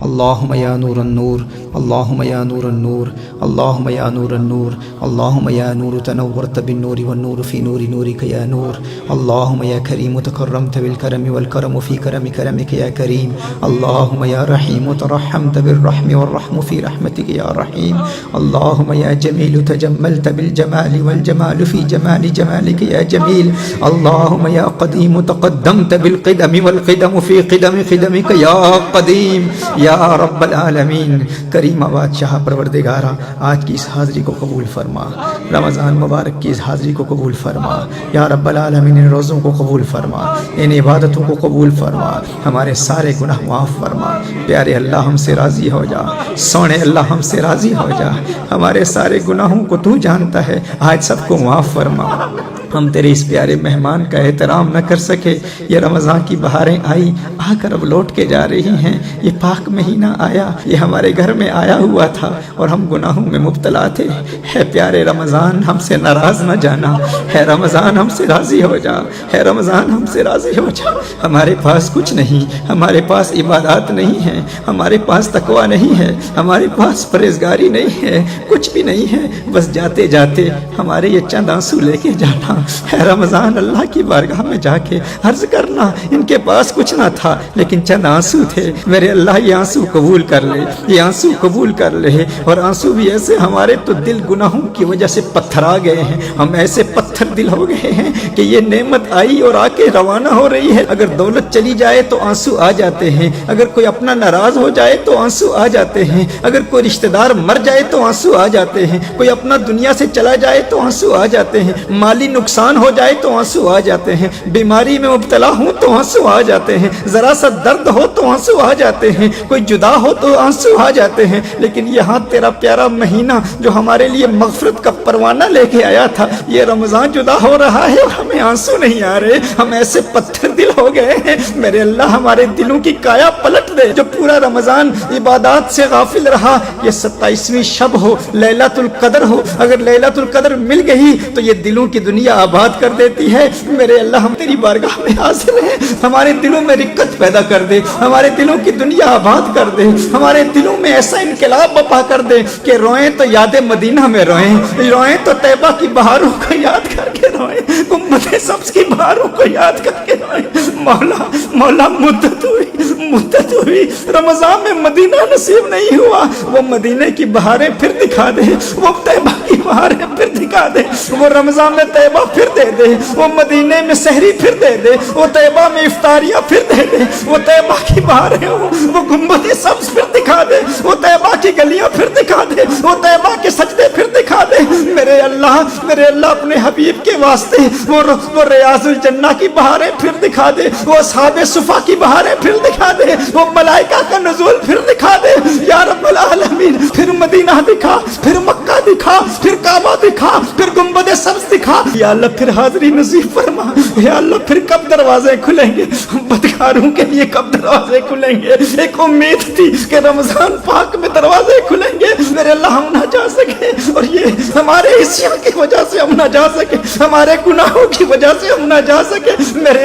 اللهم يا نور النور، اللهم يا نور النور، اللهم يا نور النور، اللهم يا نور تنورت بالنور والنور في نور نورك يا نور. اللهم يا كريم تكرمت بالكرم والكرم في كرم كرمك يا كريم. اللهم يا رحيم ترحمت بالرحم والرحم في رحمتك يا رحيم. اللهم يا جميل تجملت بالجمال والجمال في جمال جمالك يا جميل. اللهم يا قديم تقدمت بالقدم والقدم في قدم قدمك يا قديم یا رب العالمین. کریم بادشاہ پروردگارہ، آج کی اس حاضری کو قبول فرما، رمضان مبارک کی اس حاضری کو قبول فرما یا رب العالمین. ان روزوں کو قبول فرما، ان عبادتوں کو قبول فرما، ہمارے سارے گناہ معاف فرما. پیارے اللہ ہم سے راضی ہو جا، سونے اللہ ہم سے راضی ہو جا. ہمارے سارے گناہوں کو تو جانتا ہے، آج سب کو معاف فرما. ہم تیرے اس پیارے مہمان کا احترام نہ کر سکے. یہ رمضان کی بہاریں آئی، آ کر اب لوٹ کے جا رہی ہیں. یہ پاک مہینہ آیا، یہ ہمارے گھر میں آیا ہوا تھا اور ہم گناہوں میں مبتلا تھے. ہے پیارے رمضان ہم سے ناراض نہ جانا، ہے رمضان ہم سے راضی ہو جا، ہے رمضان ہم سے راضی ہو جا. ہمارے پاس کچھ نہیں، ہمارے پاس عبادات نہیں ہیں، ہمارے پاس تقویٰ نہیں ہے، ہمارے پاس پرہیزگاری نہیں ہے، کچھ بھی نہیں ہے. بس جاتے جاتے ہمارے یہ چند آنسو لے کے جانا. ہے رمضان اللہ کی بارگاہ میں جا کے عرض کرنا، ان کے پاس کچھ نہ تھا لیکن چند آنسو تھے. میرے اللہ یہ آنسو قبول کر لے، یہ آنسو قبول کر لے. اور آنسو بھی ایسے، ہمارے تو دل گناہوں کی وجہ سے پتھر آ گئے ہیں. ہم ایسے پتھر دل ہو گئے ہیں کہ یہ نعمت آئی اور آ کے روانہ ہو رہی ہے. اگر دولت چلی جائے تو آنسو آ جاتے ہیں، اگر کوئی اپنا ناراض ہو جائے تو آنسو آ جاتے ہیں، اگر کوئی رشتہ دار مر جائے تو آنسو آ جاتے ہیں، کوئی اپنا دنیا سے چلا جائے تو آنسو آ جاتے ہیں، مالی نقصان ہو جائے تو آنسو آ جاتے ہیں، بیماری میں مبتلا ہوں تو آنسو آ جاتے ہیں، ذرا سا درد ہو تو آنسو آ جاتے ہیں، کوئی جدا ہو تو آنسو آ جاتے ہیں. لیکن یہاں تیرا پیارا مہینہ جو ہمارے لیے مغفرت کا پروانہ لے کے آیا تھا، یہ رمضان جدا ہو رہا ہے اور ہمیں آنسو نہیں آ رہے. ہم ایسے پتھر دل ہو گئے ہیں. میرے اللہ ہمارے دلوں کی کایا پلٹ دے. جو پورا رمضان عبادات سے غافل رہا، یہ 27ویں شب ہو، لیلۃ القدر ہو، اگر لیلۃ القدر مل گئی تو یہ دلوں کی دنیا آباد کر دیتی ہے. میرے اللہ ہم تیری بارگاہ میں حاضر ہیں، ہمارے دلوں میں رقت پیدا کر دے، ہمارے دلوں کی دنیا آباد کر دے، ہمارے دلوں میں ایسا انقلاب بپا کر دے کہ روئیں تو یاد مدینہ میں روئیں، روئیں تو طیبہ کی بہاروں کو یاد کر کے روئیں، گنبد سبز کی بہاروں کو یاد کر کے روئیں. مولا مولا مدت ہوئی رمضان میں مدینہ نصیب نہیں ہوا. وہ مدینے کی بہاریں پھر دکھا دے، وہ طیبہ کی بہاریں پھر دکھا دے، وہ رمضان میں طیبہ پھر دے دے، وہ مدینے میں سحری پھر دے دے، وہ طیبہ میں افطاریاں پھر دے دے، وہ طیبہ کی بہاریں ہوں، وہ گنبد سبز پھر دکھا دے، وہ طیبہ کی گلیاں پھر دکھا دے، وہ طیبہ کے سجدے پھر دکھا دے. میرے اللہ اپنے حبیب کے واسطے وہ ریاض الجنہ کی بہاریں پھر دکھا دے، وہ اصحاب صفا کی بہاریں پھر دکھا دے، وہ ملائکہ کا نزول پھر دکھا دے. یا رب العالمین پھر مدینہ دکھا، پھر مکہ دکھا، پھر کعبہ دکھا، پھر گنبد سبز دکھا. یا اللہ پھر حاضری نصیب فرما. یا اللہ پھر کب دروازے کھلیں گے بدکاروں کے لیے، کب دروازے کھلیں گے؟ ایک امید تھی کہ رمضان پاک میں دروازے کھلیں گے. میرے اللہ ہم نہ جا سکے، اور یہ ہمارے حصوں کی وجہ سے ہم نہ جا سکے، ہمارے گناہوں کی وجہ سے ہم نہ جا سکے. میرے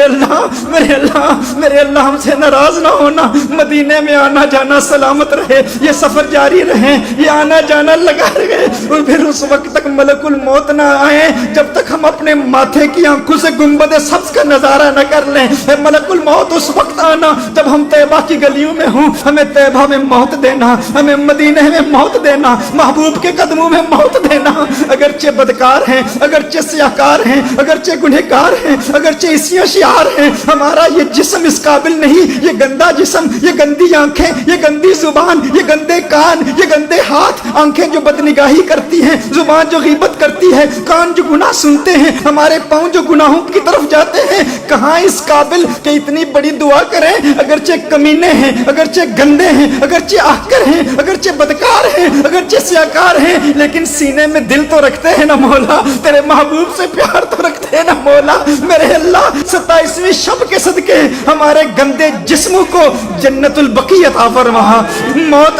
اللہ ہم سے ناراض نہ ہونا. مدینے میں آنا جانا سلامت رہے، یہ سفر جاری رہے، یہ آنا جانا لگا رہے، اور پھر اس وقت تک ملک الموت نہ آئے جب تک ہم اپنے ماتھے کی آنکھوں سے گنبد سبز کا نظارہ نہ کر لیں. اے ملک الموت اس وقت آنا جب ہم طیبہ کی گلیوں میں ہوں، ہمیں طیبہ میں موت دینا، ہمیں مدینے میں موت دینا، محبوب کے قدموں میں موت دینا. اگرچہ بدکار ہیں، اگرچہ سیاہکار ہیں، اگرچہ گنہگار ہیں، اگرچہ عیسیاں شعار ہیں، ہمارا یہ جسم اس قابل نہیں. یہ گندا جسم، یہ گندی آنکھیں، یہ گندی زبان، یہ گندے کان، یہ گندے ہاتھ، آنکھیں جو بدنگاہی کرتی ہیں، زبان جو غیبت کرتی ہے، کان جو گناہ سنتے ہیں، ہمارے پاؤں جو گناہوں کی طرف جاتے ہیں، کہاں اس قابل کہ اتنی بڑی دعا کریں. اگرچہ کمینے ہیں، اگرچہ گندے ہیں، اگرچہ آہکر ہیں، اگرچہ بدکار ہیں، اگرچہ سیاہکار ہیں، لیکن سینے میں دل تو رکھتے ہیں نا مولا، تیرے محبوب سے پیار تو رکھتے ہیں نا مولا. میرے اللہ 27ویں شب کے صدقے ہمارے گندے جسموں کو جنت البقیع عطا فرما. موت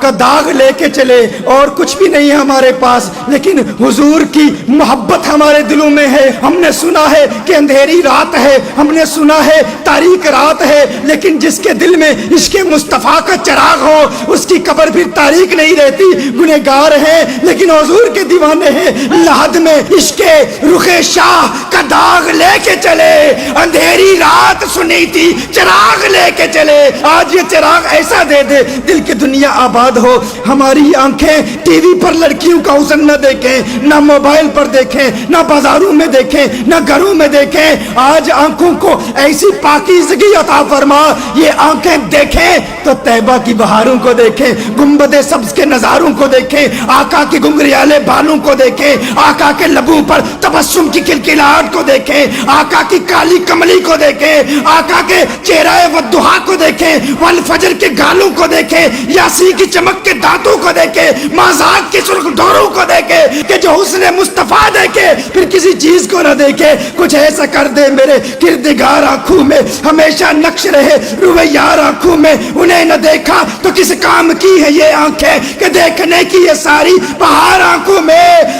کا داغ لے کے چلے. اور کچھ بھی نہیں ہے ہمارے پاس, لیکن حضور کی محبت ہمارے دلوں میں ہے. ہم نے سنا ہے کہ اندھیری رات ہے, ہم نے سنا ہے تاریک رات ہے, لیکن جس کے دل میں عشق مصطفیٰ کا چراغ ہو اس کی قبر بھی تاریک نہیں رہتی. گنہگار ہیں لیکن حضور کے دیوانے ہیں. لحد میں عشق رخ شاہ کا داغ لے کے چلے, اندھیری رات سنی تھی چراغ لے کے چلے. آج یہ چراغ ایسا دے دے دل کی دنیا آباد ہو. ہماری آنکھیں ٹی وی پر لڑکیوں کا حسن نہ دیکھیں, نہ موبائل پر دیکھیں, نہ بازاروں میں دیکھیں, نہ گھروں میں دیکھیں. آج آنکھوں کو ایسی پاکیزگی عطا فرما, یہ آنکھیں دیکھیں تو طیبہ کی بہاروں کو دیکھیں, گنبد سبز کے نظاروں کو دیکھیں, آقا کے گنگریالے بالوں کو دیکھیں, آقا کے لبوں پر تبسم کی کلکلاہٹ کو دیکھیں, آقا کی کالی کملی کو دیکھیں, آقا کے چہرہ والضحا کو دیکھیں, والفجر کے گالوں کو دیکھیں, یاسی کی چمک کے دانتوں کو دیکھیں, مازاق کی سرخ ڈوروں کو دیکھیں, کہ جو حسن مصطفیٰ دیکھے پھر کسی چیز کو نہ دیکھے. کچھ ایسا کر دے میرے کردگار آنکھوں میں, ہمیشہ نقش رہے رویار آنکھوں میں. انہیں نہ دیکھا تو کس کام کی ہے یہ آنکھیں, کہ دیکھنے کی یہ ساری بہار آنکھوں میں.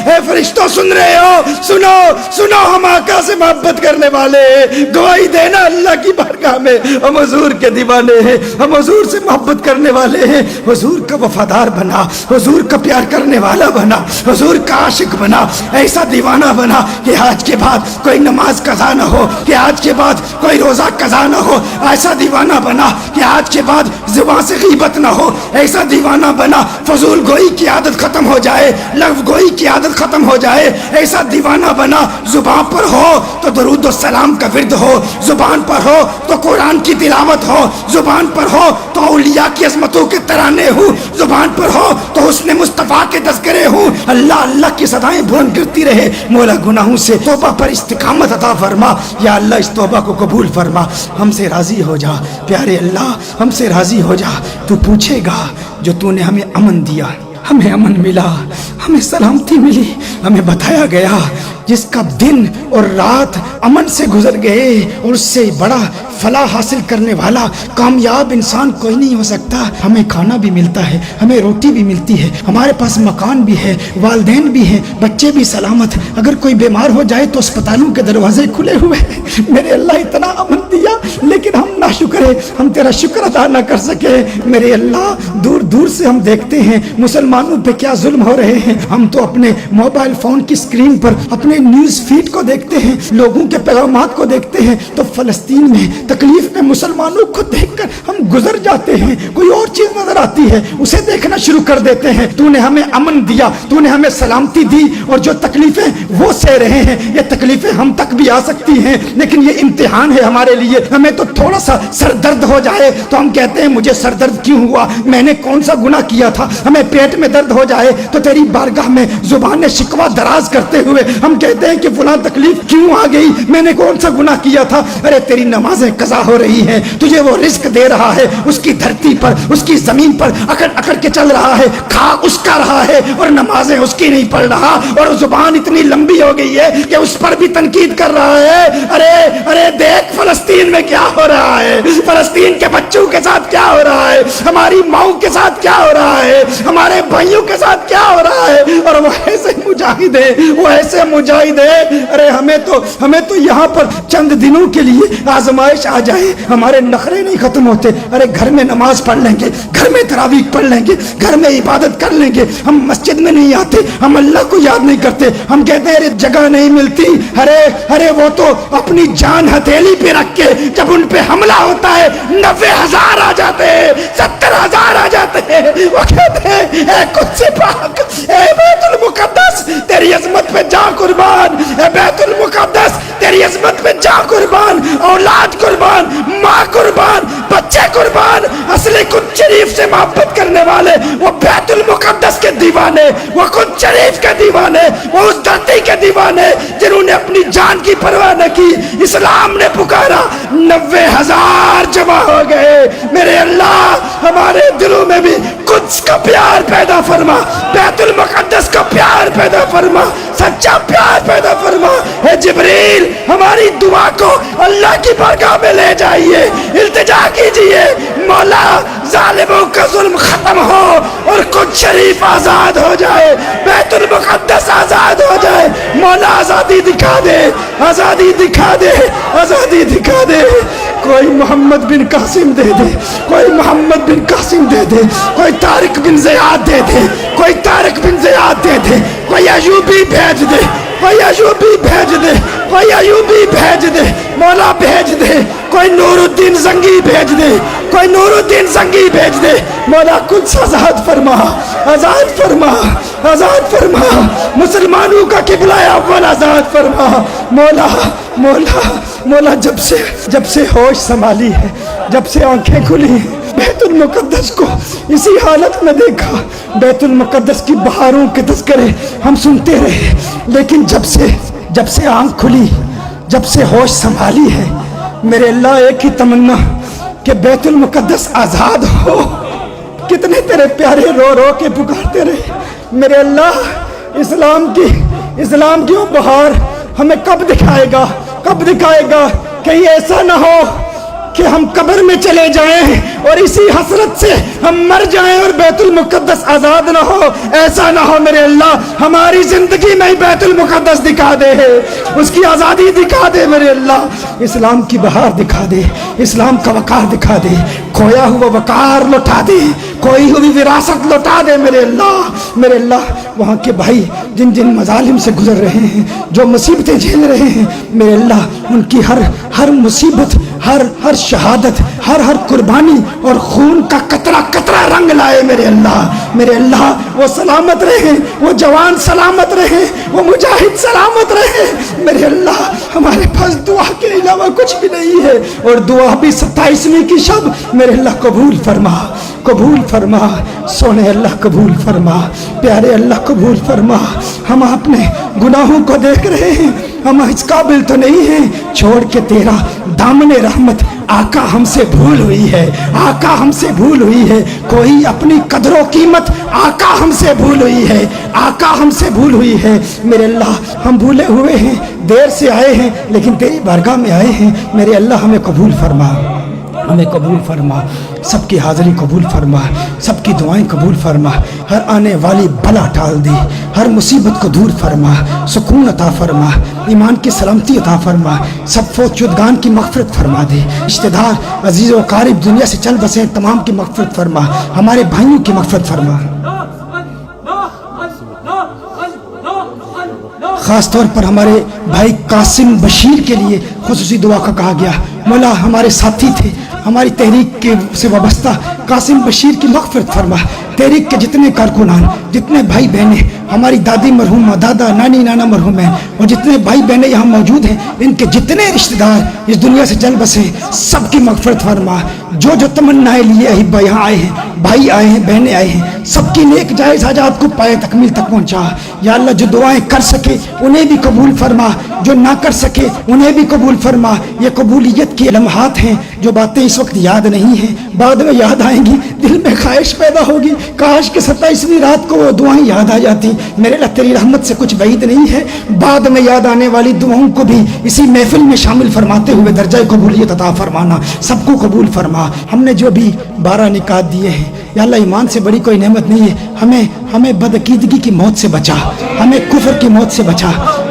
اے فرشتوں سن رہے ہو, سنو سنو, ہم آقا سے محبت کرنے والے ہیں. گواہی دینا اللہ کی بارگاہ میں, ہم حضور کے دیوانے ہیں, ہم حضور سے محبت کرنے والے ہیں. حضور کا وفادار بنا, حضور کا پیار کرنے والا بنا, حضور کا عاشق بنا, ایسا دیوانہ بنا کہ آج کے بعد کوئی نماز قضا نہ ہو, کہ آج کے بعد کوئی روزہ قضا نہ ہو. ایسا دیوانہ بنا کہ آج کے بعد زبان سے غیبت نہ ہو. ایسا دیوانہ بنا فضول گوئی کی عادت ختم ہو جائے, لغو گوئی کی عادت ختم ہو جائے. ایسا دیوانہ بنا زبان پر ہو تو درود و سلام کا ورد ہو, زبان پر ہو تو قرآن کی تلاوت ہو, زبان پر ہو تو اولیاء کی عظمتوں کے ترانے ہوں, زبان پر ہو تو حسن مصطفیٰ کے تذکرے ہوں. اللہ اللہ کی صدائیں بلند کرتی رہے. مولا گناہوں سے توبہ پر استقامت عطا فرما. یا اللہ اس توبہ کو قبول فرما, ہم سے راضی ہو جا. پیارے اللہ ہم سے راضی ہو جا. تو پوچھے گا جو تو نے ہمیں امن دیا, ہمیں امن ملا, ہمیں سلامتی ملی, ہمیں بتایا گیا جس کا دن اور رات امن سے گزر گئے اور اس سے بڑا فلاح حاصل کرنے والا کامیاب انسان کوئی نہیں ہو سکتا. ہمیں کھانا بھی ملتا ہے, ہمیں روٹی بھی ملتی ہے, ہمارے پاس مکان بھی ہے, والدین بھی ہیں, بچے بھی سلامت. اگر کوئی بیمار ہو جائے تو اسپتالوں کے دروازے کھلے ہوئے ہیں. میرے اللہ اتنا امن دیا لیکن ہم ناشکر ہیں, ہم تیرا شکر ادا نہ کر سکے. میرے اللہ دور دور سے ہم دیکھتے ہیں مسلمانوں پہ کیا ظلم ہو رہے ہیں. ہم تو اپنے موبائل فون کی اسکرین پر اپنے نیوز فیڈ کو دیکھتے ہیں, لوگوں کے پیغامات کو دیکھتے ہیں, تو فلسطین میں تکلیف میں مسلمانوں کو دیکھ کر ہم گزر جاتے ہیں. کوئی اور چیز نظر آتی ہے اسے دیکھنا شروع کر دیتے ہیں. تو نے ہمیں امن دیا, تو نے ہمیں سلامتی دی, اور جو تکلیفیں وہ سہ رہے ہیں, یہ تکلیفیں ہم تک بھی آ سکتی ہیں, لیکن یہ امتحان ہے ہمارے لیے. ہمیں تو تھوڑا سا سر درد ہو جائے تو ہم کہتے ہیں مجھے سر درد کیوں ہوا, میں نے کون سا گناہ کیا تھا. ہمیں پیٹ میں درد ہو جائے تو تیری بارگاہ میں زبان شکوہ دراز کرتے ہوئے ہم کہتے ہیں کہ فلاں تکلیف کیوں آ گئی, میں نے کون سا گناہ کیا تھا. ارے تیری نمازیں قضا ہو رہی ہیں, تجھے وہ رزق دے رہا ہے, اس کی دھرتی پر اس کی زمین پر اکڑ اکڑ کے چل رہا ہے, کھا اس کا رہا ہے اور نمازیں اس کی نہیں پڑھ رہا, اور زبان اتنی لمبی ہو گئی ہے کہ اس پر بھی تنقید کر رہا ہے. ارے ارے دیکھ فلسطین میں کیا ہو رہا ہے, فلسطین کے بچوں کے ساتھ کیا ہو رہا ہے, ہماری ماؤں کے ساتھ کیا ہو رہا ہے, ہمارے بھائیوں کے ساتھ کیا ہو رہا ہے. اور وہ ایسے مجاہد ہیں, وہ ایسے مجاہد ہیں. ارے ہمیں تو یہاں پر چند دنوں کے لیے آزمائش آ جائے, ہمارے نخرے نہیں ختم ہوتے. ارے گھر میں نماز پڑھ لیں گے, گھر میں تراویح پڑھ لیں گے, گھر میں عبادت کر لیں گے, ہم مسجد میں نہیں آتے, ہم اللہ کو یاد نہیں کرتے, ہم کہتے ہیں ارے جگہ نہیں ملتی. ارے وہ تو اپنی جان ہتھیلی پہ رکھ کے جب ان پہ حملہ ہوتا ہے 90,000 آ جاتے ہیں, 70,000 آ جاتے ہیں. وہ کہتے ہیں اے قدس پاک, اے بیت المقدس تیری عظمت پہ جان قربان, اے بیت المقدس تیری عظمت پہ جان قربان, اولاد قربان, ماں قربان, بچے قربان. اصلی قدس شریف سے محبت کرنے والے وہ بیت المقدس کے دیوانے, وہ قدس شریف کے دیوانے, وہ اس دھرتی کے دیوانے جنہوں نے اپنی جان کی پرواہ نہ کی. اسلام نے پکارا, 90,000 جمع ہو گئے. میرے اللہ ہمارے دلوں میں بھی قدس قدس کا پیار پیدا فرما، بیت المقدس کا پیار پیدا فرما، سچا پیار پیدا فرما۔ اے جبریل ہماری دعا کو اللہ کی بارگاہ میں لے جائیے، التجا کیجئے مولا ظالموں کا ظلم ختم ہو اور کچھ شریف آزاد ہو جائے، بیت المقدس آزاد ہو جائے۔ مولا آزادی دکھا دے، آزادی دکھا دے، آزادی دکھا دے۔ کوئی محمد بن قاسم دے دے، کوئی محمد بن قاسم دے دے، کوئی طارق بن زیاد دے دے، کوئی طارق بن زیاد دے دے، کوئی ایوبی بھیج دے، کوئی ایوبی بھیج دے، کوئی ایوبی بھیج دے، مولا بھیج دے، کوئی نور الدین زنگی بھیج دے، کوئی نور الدین زنگی بھیج دے۔ مولا قدس آزاد فرما، آزاد فرما، آزاد فرما، مسلمانوں کا قبلہ اول آزاد فرما۔ مولا مولا مولا جب سے ہوش سنبھالی ہے، جب سے آنکھیں کھلی ہیں، بیت المقدس کو اسی حالت میں دیکھا۔ بیت المقدس کی بہاروں کے تذکرے ہم سنتے رہے، لیکن جب سے آنکھ کھلی، جب سے ہوش سنبھالی ہے، میرے اللہ ایک ہی تمنا کہ بیت المقدس آزاد ہو۔ کتنے تیرے پیارے رو رو کے پکارتے رہے، میرے اللہ اسلام کی وہ بہار ہمیں کب دکھائے گا، کب دکھائے گا؟ کہیں ایسا نہ ہو کہ ہم قبر میں چلے جائیں اور اسی حسرت سے ہم مر جائیں اور بیت المقدس آزاد نہ ہو۔ ایسا نہ ہو میرے اللہ، ہماری زندگی میں بیت المقدس دکھا دے، اس کی آزادی دکھا دے میرے اللہ، اسلام کی بہار دکھا دے، اسلام کا وقار دکھا دے، کھویا ہوا وقار لوٹا دے، کھوئی ہوئی وراثت لوٹا دے میرے اللہ۔ وہاں کے بھائی جن جن مظالم سے گزر رہے ہیں، جو مصیبتیں جھیل رہے ہیں، میرے اللہ ان کی ہر مصیبت، ہر شہادت، ہر قربانی اور خون کا قطرہ قطرہ رنگ لائے میرے اللہ۔ وہ سلامت رہے، وہ جوان سلامت رہے، وہ مجاہد سلامت رہے میرے اللہ۔ ہمارے پاس دعا کے علاوہ کچھ بھی نہیں ہے، اور دعا بھی 27ویں کی شب میرے اللہ قبول فرما، قبول فرما، سونے اللہ قبول فرما، پیارے اللہ قبول فرما۔ ہم اپنے گناہوں کو دیکھ رہے ہیں، ہم اس قابل تو نہیں ہیں، چھوڑ کے تیرا دامن رحمت آقا ہم سے بھول ہوئی ہے، آقا ہم سے بھول ہوئی ہے، کوئی اپنی قدر و قیمت آقا ہم سے بھول ہوئی ہے، آقا ہم سے بھول ہوئی ہے میرے اللہ۔ ہم بھولے ہوئے ہیں، دیر سے آئے ہیں، لیکن تیری بارگاہ میں آئے ہیں میرے اللہ، ہمیں قبول فرما، ہمیں قبول فرما، سب کی حاضری قبول فرما، سب کی دعائیں قبول فرما، ہر آنے والی بلا ٹال دے، ہر مصیبت کو دور فرما، سکون عطا فرما، ایمان کی سلامتی عطا فرما، سب فوت شدگان کی مغفرت فرما دے، رشتہ دار عزیز و قارب دنیا سے چل بسے تمام کی مغفرت فرما، ہمارے بھائیوں کی مغفرت فرما۔ خاص طور پر ہمارے بھائی قاسم بشیر کے لیے خصوصی دعا کا کہا گیا۔ مولا ہمارے ساتھی تھے، ہماری تحریک کے سے وابستہ قاسم بشیر کی مغفرت فرما، تحریک کے جتنے کارکنان، جتنے بھائی بہنیں، ہماری دادی مرحومہ، دادا نانی نانا مرحوم ہیں، اور جتنے بھائی بہنیں یہاں موجود ہیں، ان کے جتنے رشتہ دار اس دنیا سے چل بسے، سب کی مغفرت فرما۔ جو تمنائیں لیے احبا یہاں آئے ہیں، بھائی آئے ہیں، بہنیں آئے ہیں، سب کی نیک جائز حاجات کو پائے تکمیل تک پہنچا۔ یا اللہ جو دعائیں کر سکے انہیں بھی قبول فرما، جو نہ کر سکے انہیں بھی قبول فرما۔ یہ قبولیت کی لمحات ہیں، جو باتیں اس وقت یاد نہیں ہیں، بعد میں یاد آئیں گی، دل میں خواہش پیدا ہوگی کاش کہ 27ویں رات کو وہ دعائیں یاد آ جاتی۔ میرے اللہ تیری رحمت سے کچھ بعید نہیں ہے، بعد میں یاد آنے والی دعاؤں کو بھی اسی محفل میں شامل فرماتے ہوئے درجہ قبولیت عطا فرمانا، سب کو قبول فرما۔ ہم نے جو بھی 12 نکات دیے ہیں یا اللہ، ایمان سے بڑی کوئی نعمت نہیں ہے، ہمیں بدعقیدگی کی موت سے بچا، ہمیں کفر کی موت سے بچا،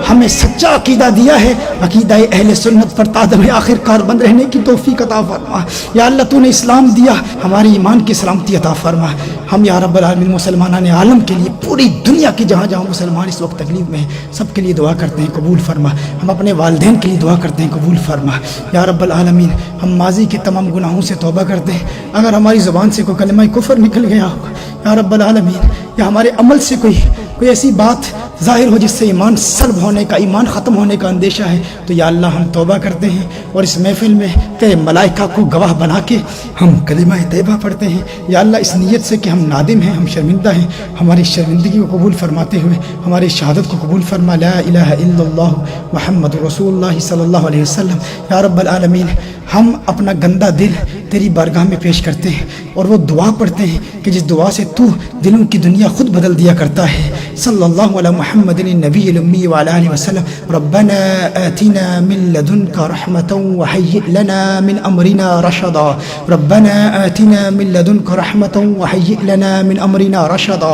ہمیں سچا عقیدہ دیا ہے، عقیدہ اہل سنت پر تادم آخر کار بند رہنے کی توفیق عطا فرما۔ یا اللہ تو نے اسلام دیا، ہماری ایمان کی سلامتی عطا فرما۔ ہم یا رب العالمین مسلمانان عالم کے لیے، پوری دنیا کی جہاں جہاں مسلمان اس وقت تکلیف میں ہیں، سب کے لیے دعا کرتے ہیں، قبول فرما۔ ہم اپنے والدین کے لیے دعا کرتے ہیں، قبول فرما۔ یا رب العالمین ہم ماضی کے تمام گناہوں سے توبہ کرتے ہیں، اگر ہماری زبان سے کوئی کلمہ کفر نکل گیا ہو یا رب العالمین، یا ہمارے عمل سے کوئی ایسی بات ظاہر ہو جس سے ایمان سلب ہونے کا، ایمان ختم ہونے کا اندیشہ ہے، تو یا اللہ ہم توبہ کرتے ہیں اور اس محفل میں تیرے ملائکہ کو گواہ بنا کے ہم کلمہ طیبہ پڑھتے ہیں یا اللہ، اس نیت سے کہ ہم نادم ہیں، ہم شرمندہ ہیں، ہماری شرمندگی کو قبول فرماتے ہوئے ہماری شہادت کو قبول فرما، لا الہ الا اللہ محمد رسول اللہ صلی اللہ علیہ وسلم۔ یا رب العالمین، ہم اپنا گندہ دل تیری بارگاہ میں پیش کرتے ہیں اور وہ دعا پڑھتے ہیں کہ جس دعا سے تو دلوں کی دنیا خود بدل دیا کرتا ہے۔ صلی اللہ علیہ محمد النبی الامی وعلی آلہ وسلم۔ ربنا آتنا من لدنک رحمة وهيئ لنا من امرنا رشدا، ربنا آتنا من لدنک رحمة وهيئ لنا من امرنا رشدا،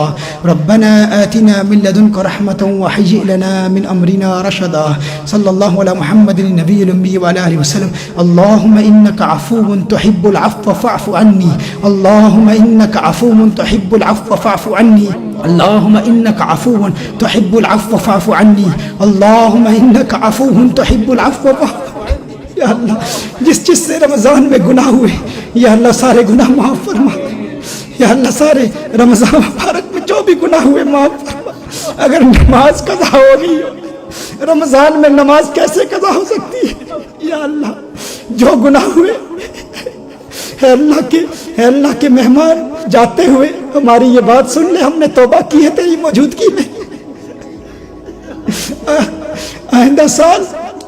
ربنا آتنا من لدنک رحمة وهيئ لنا من امرنا رشدا۔ صلی اللہ علیہ محمد النبی الامی وعلی آلہ وسلم۔ اللهم انك عفو تحب العفو فاعف عني، اللهم انك عفو تحب العفو فاعف عني، اللهم انك عفو تحب العفو فاعف عني، اللهم انك عفو تحب العفو فاعف عني۔ یا اللہ، جس سے رمضان میں گناہ ہوئے یا اللہ سارے گناہ معاف فرما، یا اللہ سارے رمضان مبارک میں جو بھی گناہ ہوئے معاف فرما۔ اگر نماز قضا ہوگی، رمضان میں نماز کیسے قضا ہو سکتی ہے؟ یا اللہ جو گناہ ہوئے، اے اللہ کے مہمان جاتے ہوئے ہماری یہ بات سن لے، ہم نے توبہ کی ہے تیری موجودگی میں، آئندہ سال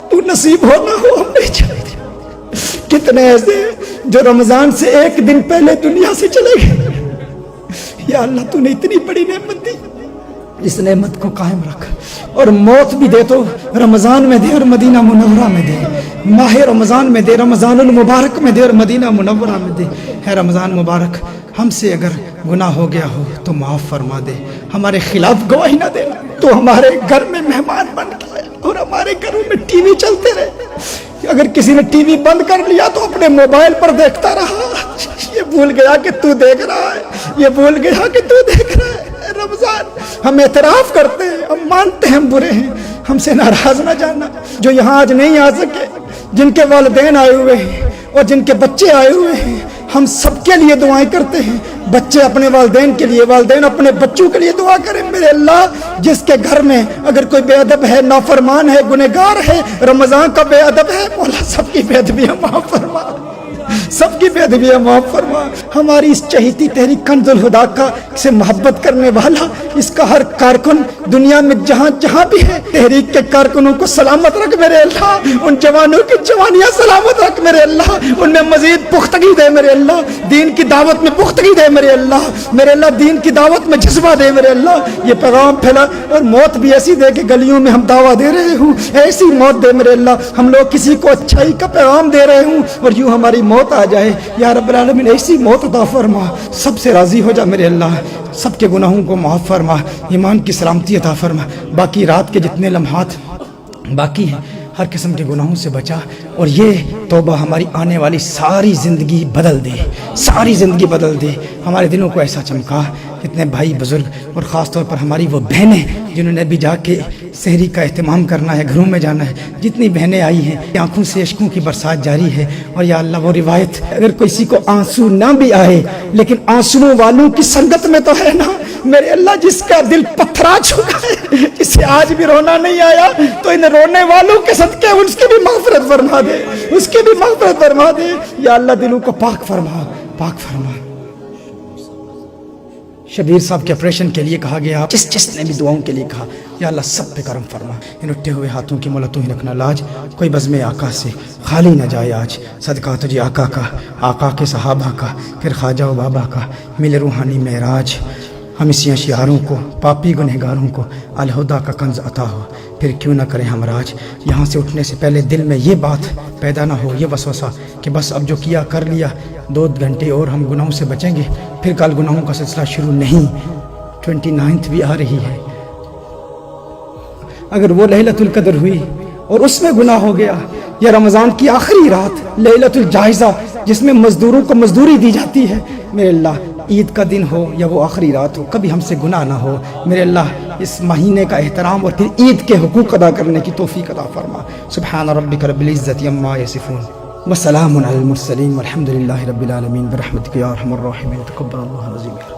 تو نصیب ہونا ہو ہم نہیں چاہتے۔ کتنے ایسے جو رمضان سے ایک دن پہلے دنیا سے چلے گئے، یا اللہ تو نے اتنی بڑی نعمت دی، اس نعمت کو قائم رکھ، اور موت بھی دے تو رمضان میں دے اور مدینہ منورہ میں دے، ماہ رمضان میں دے، رمضان المبارک میں دے اور مدینہ منورہ میں دے۔ ہے رمضان مبارک، ہم سے اگر گناہ ہو گیا ہو تو معاف فرما دے، ہمارے خلاف گواہی نہ دینا، تو ہمارے گھر میں مہمان بن کے آئے اور ہمارے گھروں میں ٹی وی چلتے رہے، اگر کسی نے ٹی وی بند کر لیا تو اپنے موبائل پر دیکھتا رہا، یہ بھول گیا کہ تو دیکھ رہا ہے، یہ بھول گیا کہ تو دیکھ رہا ہے۔ رمضان ہم اعتراف کرتے ہیں، ہم مانتے ہیں ہم برے ہیں، ہم سے ناراض نہ جانا۔ جو یہاں آج نہیں آ سکے، جن کے والدین آئے ہوئے ہیں اور جن کے بچے آئے ہوئے ہیں، ہم سب کے لیے دعائیں کرتے ہیں، بچے اپنے والدین کے لیے، والدین اپنے بچوں کے لیے دعا کریں۔ میرے اللہ، جس کے گھر میں اگر کوئی بے ادب ہے، نافرمان ہے، گنہگار ہے، رمضان کا بے ادب ہے، مولا سب کی بے ادبیاں معاف فرما، سب کی بے ادبیاں معاف فرما۔ ہماری اس چہیتی تحریک کنز الہدیٰ کا سے محبت کرنے والا، اس کا ہر کارکن دنیا میں جہاں جہاں بھی ہے، تحریک کے کارکنوں کو سلامت رکھ میرے اللہ، ان جوانوں کی جوانیاں سلامت رکھ میرے اللہ، ان میں مزید پختگی دے میرے اللہ، دین کی دعوت میں پختگی دے میرے اللہ، دین کی دعوت میں جذبہ دے میرے اللہ، یہ پیغام پھیلا، اور موت بھی ایسی دے کہ گلیوں میں ہم دعویٰ دے رہے ہوں، ایسی موت دے میرے اللہ، ہم لوگ کسی کو اچھائی کا پیغام دے رہے ہوں اور یوں ہماری موت آ جائے۔ یا رب العالمین، ایسی موت عطا فرما، سب سے راضی ہو جا میرے اللہ، سب کے گناہوں کو معاف فرما، ایمان کی سلامتی عطا فرما، باقی رات کے جتنے لمحات باقی ہیں ہر قسم کے گناہوں سے بچا، اور یہ توبہ ہماری آنے والی ساری زندگی بدل دے، ساری زندگی بدل دے، ہمارے دلوں کو ایسا چمکا۔ کتنے بھائی بزرگ اور خاص طور پر ہماری وہ بہنیں جنہوں نے بھی جا کے سحری کا اہتمام کرنا ہے، گھروں میں جانا ہے، جتنی بہنیں آئی ہیں، آنکھوں سے اشکوں کی برسات جاری ہے، اور یا اللہ وہ روایت، اگر کسی کو آنسو نہ بھی آئے لیکن آنسوؤں والوں کی سنگت میں تو ہے نا میرے اللہ، جس کا دل پتھرا چکا ہے، جسے آج بھی رونا نہیں آیا، تو ان رونے والوں کے صدقے اس کی بھی مغفرت فرما دے، اس کی بھی مغفرت فرما دے۔ یا اللہ دلوں کو پاک فرما، پاک فرما۔ شبیر صاحب کے آپریشن کے لیے کہا گیا، جس نے بھی دعاؤں کے لیے کہا، یا اللہ سب پہ کرم فرما، ان اٹھے ہوئے ہاتھوں کی مولا تو ہی رکھنا لاج، کوئی بزم آقا سے خالی نہ جائے آج، صدقہ تجھے آقا کا، آقا کے صحابہ کا، پھر خواجہ و بابا کا، مل روحانی معراج، ہم اسی اشعاروں کو، پاپی گنہگاروں کو الہدیٰ کا کنز عطا ہو، پھر کیوں نہ کریں ہم راج۔ یہاں سے اٹھنے سے پہلے دل میں یہ بات پیدا نہ ہو، یہ وسوسہ کہ بس اب جو کیا کر لیا، 2 گھنٹے اور ہم گناہوں سے بچیں گے، پھر کل گناہوں کا سلسلہ شروع نہیں۔ 29 بھی آ رہی ہے، اگر وہ لیلۃ القدر ہوئی اور اس میں گناہ ہو گیا، یا رمضان کی آخری رات لیلۃ الجائزہ جس میں مزدوروں کو مزدوری دی جاتی ہے، میرے اللہ عید کا دن ہو یا وہ آخری رات ہو، کبھی ہم سے گناہ نہ ہو میرے اللہ، اس مہینے کا احترام اور پھر عید کے حقوق ادا کرنے کی توفیق عطا فرما۔ سبحان ربک رب العزت عما یصفون وسلام علی المرسلین والحمد للہ رب العالمین برحمتک یا ارحم الراحمین۔ تقبل اللہ العظیم۔